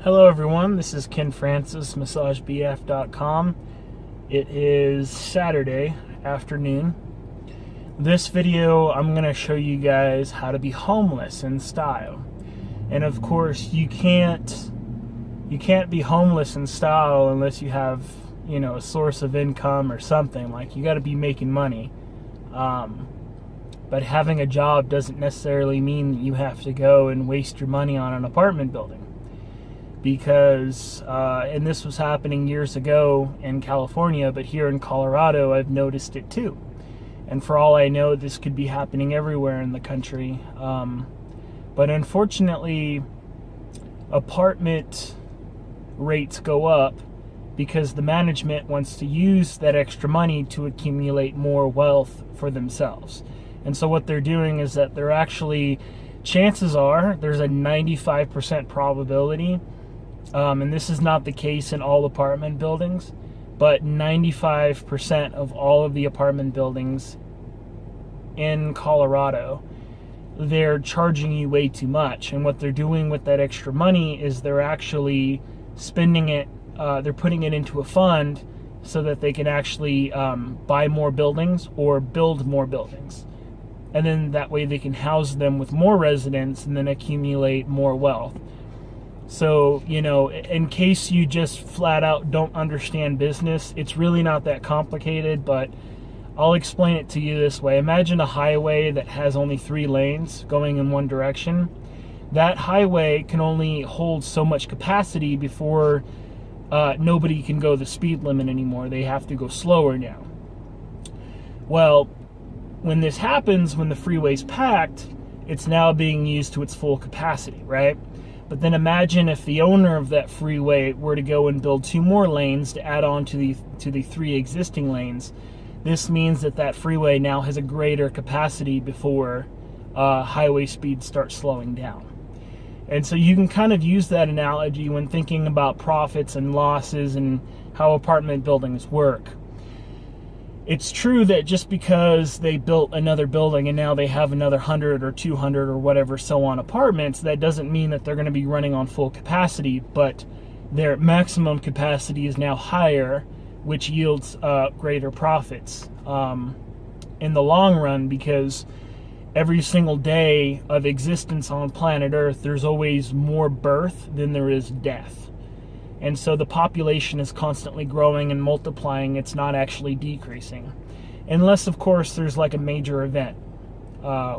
Hello everyone, this is Ken Francis, MassageBF.com. It is Saturday afternoon. This video, I'm going to show you guys how to be homeless in style. And of course, you can't be homeless in style unless you have, a source of income or something. Like, you got to be making money. But having a job doesn't necessarily mean that you have to go and waste your money on an apartment building. Because, and this was happening years ago in California, but here in Colorado, I've noticed it too. And for all I know, this could be happening everywhere in the country. But unfortunately, apartment rates go up because the management wants to use that extra money to accumulate more wealth for themselves. And so what they're doing is that they're actually, chances are, there's a 95% probability, and this is not the case in all apartment buildings, but 95% of all of the apartment buildings in Colorado, they're charging you way too much. And what they're doing with that extra money is they're actually spending it, they're putting it into a fund so that they can actually buy more buildings or build more buildings. And then that way they can house them with more residents and then accumulate more wealth. So, in case you just flat out don't understand business, it's really not that complicated, but I'll explain it to you this way. Imagine a highway that has only 3 lanes going in one direction. That highway can only hold so much capacity before nobody can go the speed limit anymore. They have to go slower now. Well, when this happens, when the freeway's packed, it's now being used to its full capacity, right? But then imagine if the owner of that freeway were to go and build 2 more lanes to add on to the 3 existing lanes. This means that freeway now has a greater capacity before highway speed starts slowing down. And so you can kind of use that analogy when thinking about profits and losses and how apartment buildings work. It's true that just because they built another building and now they have another 100 or 200 or whatever so on apartments, that doesn't mean that they're going to be running on full capacity, but their maximum capacity is now higher, which yields greater profits in the long run, because every single day of existence on planet Earth, there's always more birth than there is death. And so the population is constantly growing and multiplying. It's not actually decreasing. Unless, of course, there's like a major event,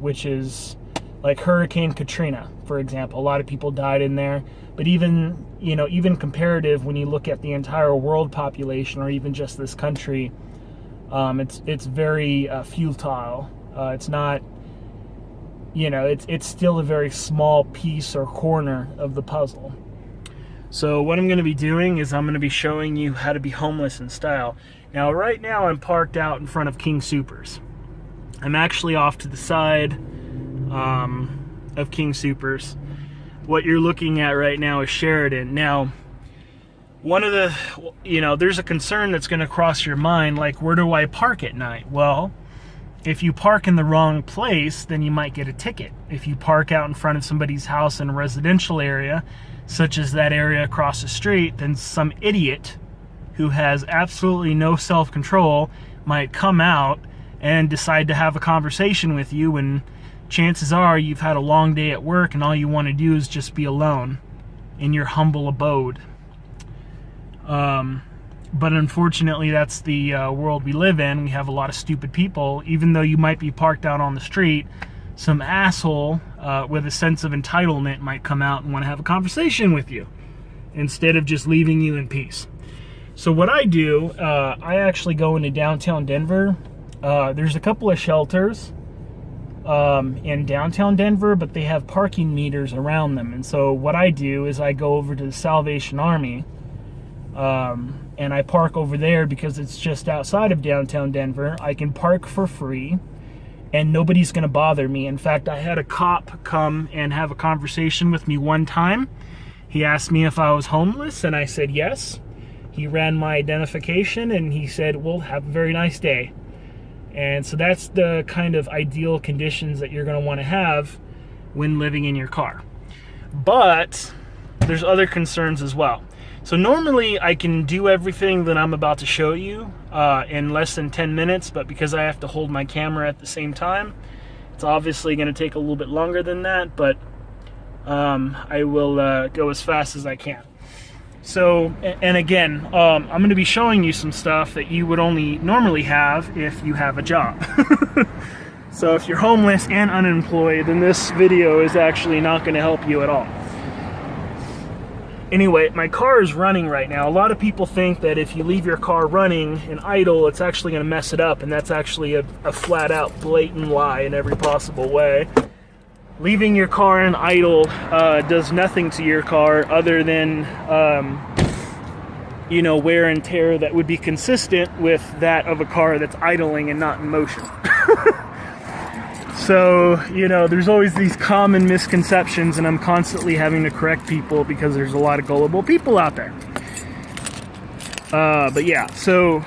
which is like Hurricane Katrina, for example. A lot of people died in there. But even comparative, when you look at the entire world population or even just this country, it's very futile. It's not, it's still a very small piece or corner of the puzzle. So what I'm going to be doing is I'm going to be showing you how to be homeless in style. Now, right now I'm parked out in front of King Soopers. I'm actually off to the side of King Soopers. What you're looking at right now is Sheridan. Now, one of the, there's a concern that's going to cross your mind, like, where do I park at night? Well, if you park in the wrong place, then you might get a ticket. If you park out in front of somebody's house in a residential area, such as that area across the street, then some idiot who has absolutely no self-control might come out and decide to have a conversation with you, and chances are you've had a long day at work and all you want to do is just be alone in your humble abode. But unfortunately, that's the world we live in. We have a lot of stupid people. Even though you might be parked out on the street, some asshole with a sense of entitlement might come out and want to have a conversation with you instead of just leaving you in peace. So what I do, I actually go into downtown Denver. There's a couple of shelters in downtown Denver, but they have parking meters around them. And so what I do is I go over to the Salvation Army, and I park over there because it's just outside of downtown Denver. I can park for free, and nobody's going to bother me. In fact, I had a cop come and have a conversation with me one time. He asked me if I was homeless, and I said yes. He ran my identification, and he said, well, have a very nice day. And so that's the kind of ideal conditions that you're going to want to have when living in your car. But there's other concerns as well. So normally I can do everything that I'm about to show you in less than 10 minutes, but because I have to hold my camera at the same time, it's obviously going to take a little bit longer than that, but I will go as fast as I can. So, and again, I'm going to be showing you some stuff that you would only normally have if you have a job. So if you're homeless and unemployed, then this video is actually not going to help you at all. Anyway, my car is running right now. A lot of people think that if you leave your car running and idle, it's actually going to mess it up, and that's actually a flat out blatant lie in every possible way. Leaving your car in idle does nothing to your car other than you know, wear and tear that would be consistent with that of a car that's idling and not in motion. So, you know, there's always these common misconceptions, and I'm constantly having to correct people because there's a lot of gullible people out there. But yeah, so,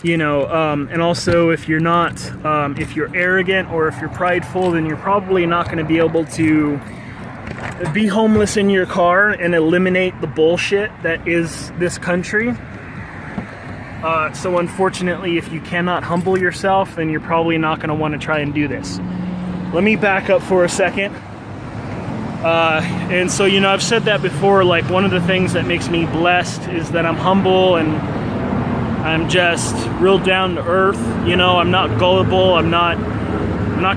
you know, and also if you're not, if you're arrogant or if you're prideful, then you're probably not going to be able to be homeless in your car and eliminate the bullshit that is this country. So unfortunately, if you cannot humble yourself, then you're probably not going to want to try and do this. Let me back up for a second. And so, you know, I've said that before, like one of the things that makes me blessed is that I'm humble and I'm just real down to earth. You know, I'm not gullible. I'm not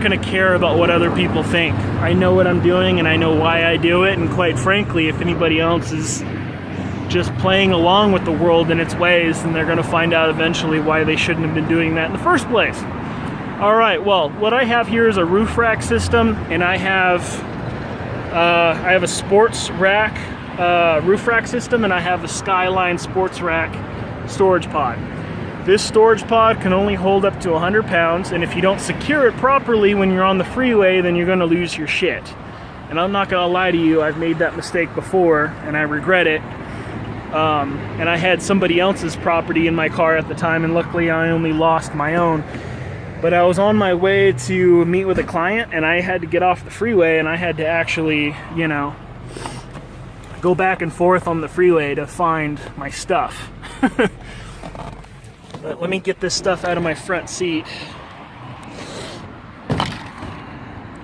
going to care about what other people think. I know what I'm doing and I know why I do it. And quite frankly, if anybody else is just playing along with the world in its ways, and they're going to find out eventually why they shouldn't have been doing that in the first place. All right, well, what I have here is a roof rack system, and I have a sports rack roof rack system, and I have a Skyline sports rack storage pod. This storage pod can only hold up to 100 pounds, and if you don't secure it properly when you're on the freeway, then you're going to lose your shit. And I'm not going to lie to you, I've made that mistake before, and I regret it. And I had somebody else's property in my car at the time, and luckily I only lost my own. But I was on my way to meet with a client, and I had to get off the freeway, and I had to actually, you know, go back and forth on the freeway to find my stuff. But let me get this stuff out of my front seat.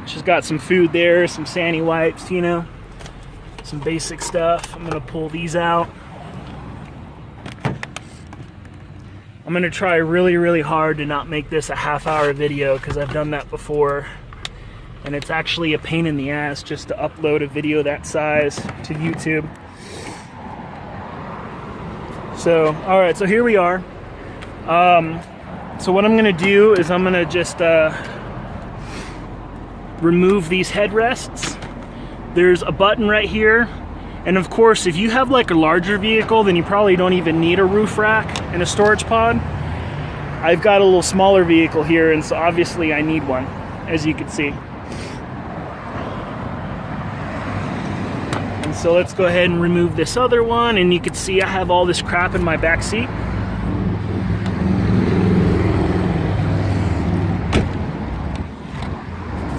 She's got some food there, some Sandy wipes, you know, some basic stuff. I'm gonna pull these out. I'm going to try really, really hard to not make this a half-hour video, because I've done that before. And it's actually a pain in the ass just to upload a video that size to YouTube. So, alright, so here we are. So what I'm going to do is I'm going to just remove these headrests. There's a button right here. And of course, if you have like a larger vehicle, then you probably don't even need a roof rack and a storage pod. I've got a little smaller vehicle here, and so obviously I need one, as you can see. And so let's go ahead and remove this other one, and you can see I have all this crap in my back seat.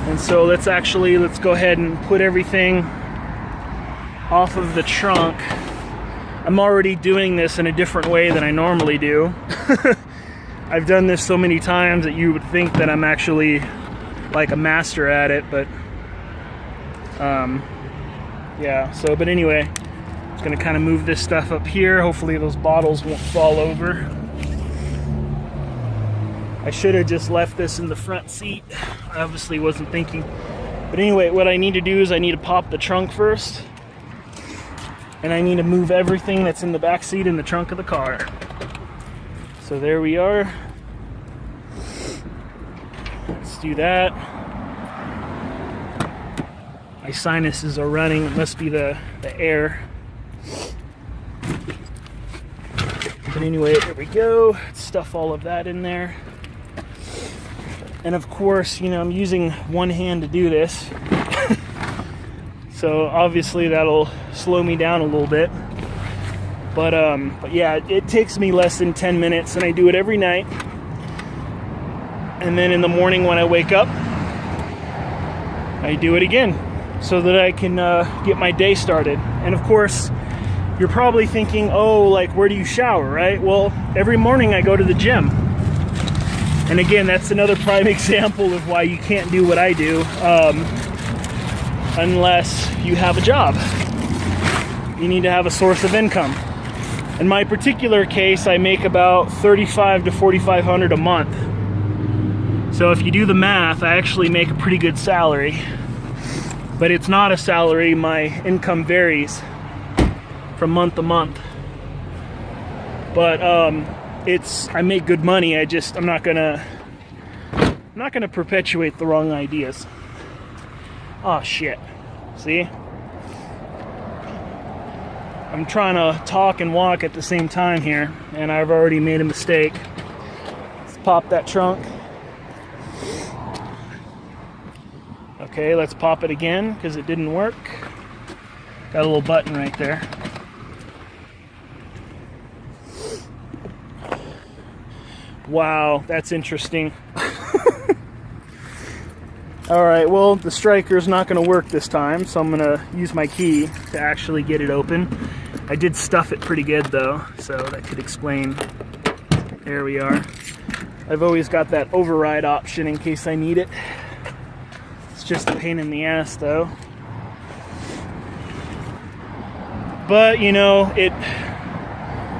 And so let's go ahead and put everything off of the trunk. I'm already doing this in a different way than I normally do. I've done this so many times that you would think that I'm actually like a master at it, but yeah, so but anyway, just gonna kind of move this stuff up here. Hopefully those bottles won't fall over. I should have just left this in the front seat. I obviously wasn't thinking. But anyway, what I need to do is I need to pop the trunk first. And I need to move everything that's in the back seat in the trunk of the car. So there we are. Let's do that. My sinuses are running. It must be the air. But anyway, there we go. Stuff all of that in there. And of course, you know, I'm using one hand to do this. So obviously that'll slow me down a little bit. But yeah, it takes me less than 10 minutes, and I do it every night. And then in the morning when I wake up, I do it again. so that I can get my day started. And of course, you're probably thinking, oh, like, where do you shower, right? Well, every morning I go to the gym. And again, that's another prime example of why you can't do what I do unless you have a job. You need to have a source of income. In my particular case, I make about $3,500 to $4,500 a month. So if you do the math, I actually make a pretty good salary. But it's not a salary. My income varies from month to month. But I make good money. I'm not gonna perpetuate the wrong ideas. Oh shit. See? I'm trying to talk and walk at the same time here, and I've already made a mistake. Let's pop that trunk. Okay, let's pop it again because it didn't work. Got a little button right there. Wow, that's interesting. Alright, well, the striker's not going to work this time, so I'm going to use my key to actually get it open. I did stuff it pretty good, though, so that could explain. There we are. I've always got that override option in case I need it. It's just a pain in the ass, though. But, you know,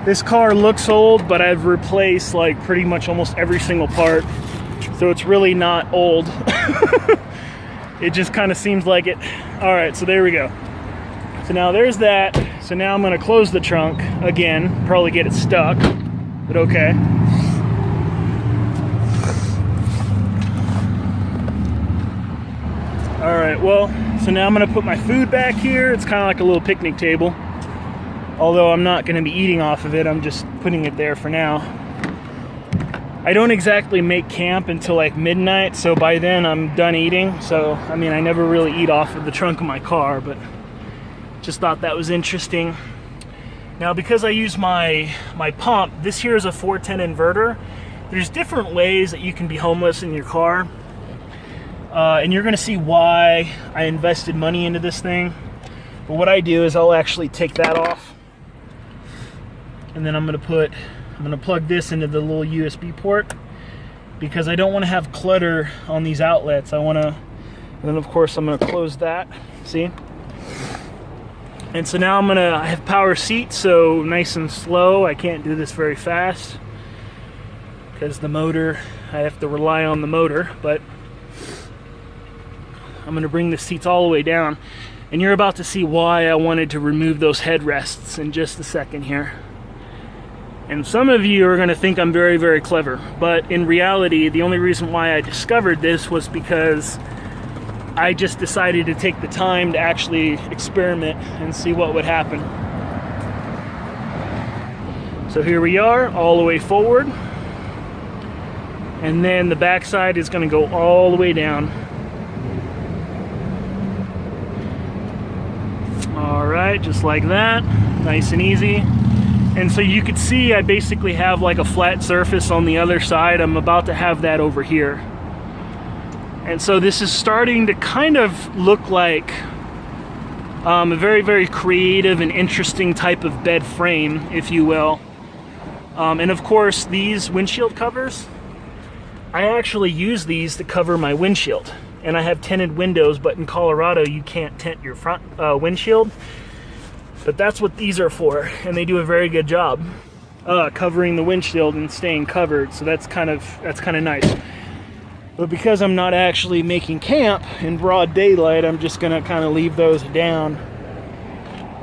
this car looks old, but I've replaced, like, pretty much almost every single part. So it's really not old. It just kind of seems like it. Alright, so there we go. So now there's that. So now I'm going to close the trunk again. Probably get it stuck, but okay. Alright, well, so now I'm going to put my food back here. It's kind of like a little picnic table. Although I'm not going to be eating off of it. I'm just putting it there for now. I don't exactly make camp until like midnight, so by then I'm done eating. So, I mean, I never really eat off of the trunk of my car, but just thought that was interesting. Now, because I use my pump, this here is a 410 inverter. There's different ways that you can be homeless in your car. And you're gonna see why I invested money into this thing. But what I do is I'll actually take that off. And then I'm gonna plug this into the little USB port because I don't want to have clutter on these outlets. And then of course I'm gonna close that, see? And so now I have power seats, so nice and slow. I can't do this very fast because the motor, I have to rely on the motor, but I'm gonna bring the seats all the way down. And you're about to see why I wanted to remove those headrests in just a second here. And some of you are going to think I'm very, very clever. But in reality, the only reason why I discovered this was because I just decided to take the time to actually experiment and see what would happen. So here we are, all the way forward. And then the back side is going to go all the way down. Alright, just like that. Nice and easy. And so you could see I basically have like a flat surface on the other side. I'm about to have that over here. And so this is starting to kind of look like a very, very creative and interesting type of bed frame, if you will. And of course, these windshield covers, I actually use these to cover my windshield. And I have tinted windows, but in Colorado, you can't tint your front windshield. But that's what these are for, and they do a very good job covering the windshield and staying covered. So that's kind of nice. But because I'm not actually making camp in broad daylight, I'm just gonna kind of leave those down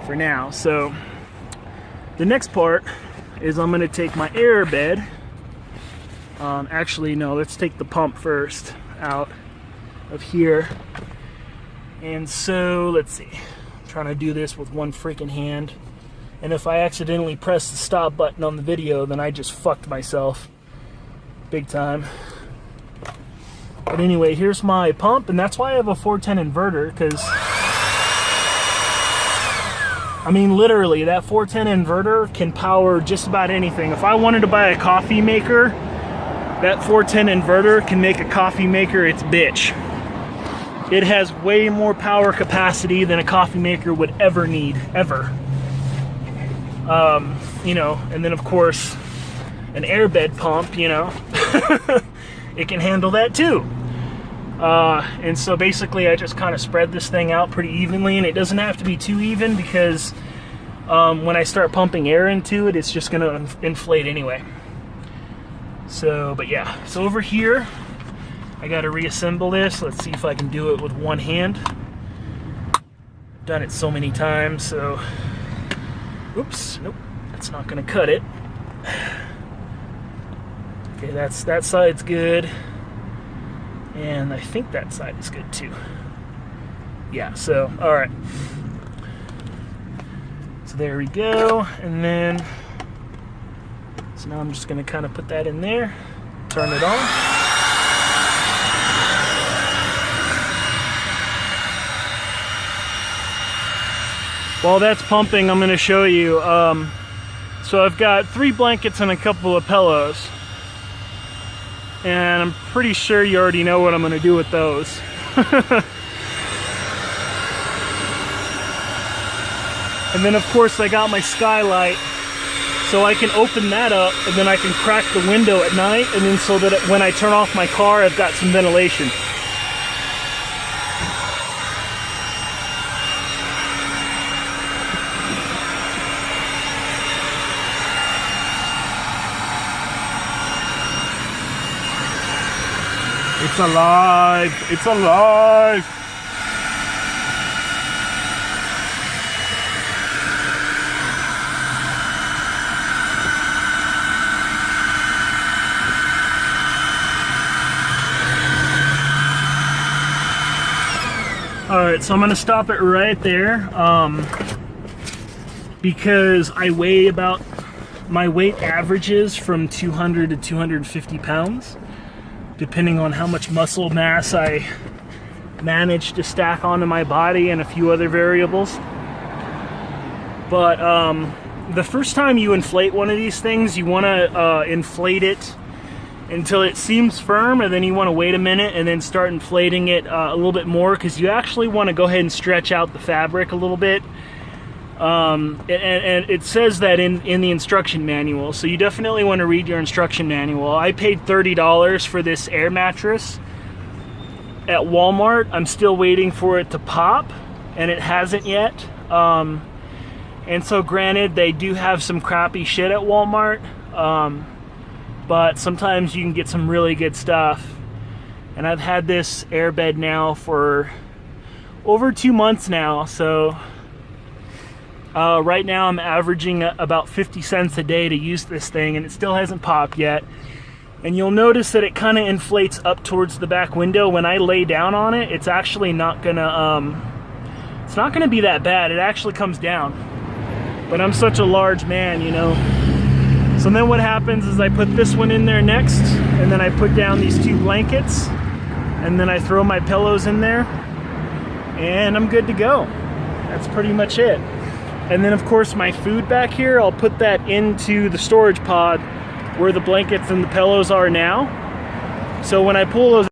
for now. So the next part is I'm gonna take my air bed. Actually, no, let's take the pump first out of here. And so let's see. Trying to do this with one freaking hand, and if I accidentally press the stop button on the video, then I just fucked myself big time. But anyway, here's my pump, and that's why I have a 410 inverter, because I mean literally that 410 inverter can power just about anything. If I wanted to buy a coffee maker, that 410 inverter can make a coffee maker its bitch. It has way more power capacity than a coffee maker would ever need, ever. You know, and then of course, an airbed pump, you know, it can handle that too. And so basically I just kind of spread this thing out pretty evenly, and it doesn't have to be too even because when I start pumping air into it, it's just going to inflate anyway. So, but yeah, so over here, I got to reassemble this. Let's see if I can do it with one hand. I've done it so many times, so, oops, nope, that's not going to cut it. Okay, that side's good. And I think that side is good too. Yeah, so, all right. So there we go. And then, so now I'm just gonna kind of put that in there, turn it on. While that's pumping, I'm gonna show you. So I've got 3 blankets and a couple of pillows. And I'm pretty sure you already know what I'm going to do with those. And then of course I got my skylight, so I can open that up and then I can crack the window at night, and then so that when I turn off my car, I've got some ventilation. It's alive! It's alive! Alright, so I'm going to stop it right there because I weigh about, my weight averages from 200 to 250 pounds. Depending on how much muscle mass I manage to stack onto my body and a few other variables. But the first time you inflate one of these things, you want to inflate it until it seems firm, and then you want to wait a minute and then start inflating it a little bit more, because you actually want to go ahead and stretch out the fabric a little bit. And it says that in the instruction manual, so you definitely want to read your instruction manual. I paid $30 for this air mattress at Walmart. I'm still waiting for it to pop, and it hasn't yet. And so granted, they do have some crappy shit at Walmart, but sometimes you can get some really good stuff. And I've had this airbed now for over 2 months now, so right now I'm averaging about 50 cents a day to use this thing, and it still hasn't popped yet. And you'll notice that it kind of inflates up towards the back window. When I lay down on it, it's actually not gonna be that bad. It actually comes down. But I'm such a large man, you know. So then what happens is I put this one in there next, and then I put down these 2 blankets, and then I throw my pillows in there, and I'm good to go. That's pretty much it. And then of course my food back here, I'll put that into the storage pod where the blankets and the pillows are now. So when I pull those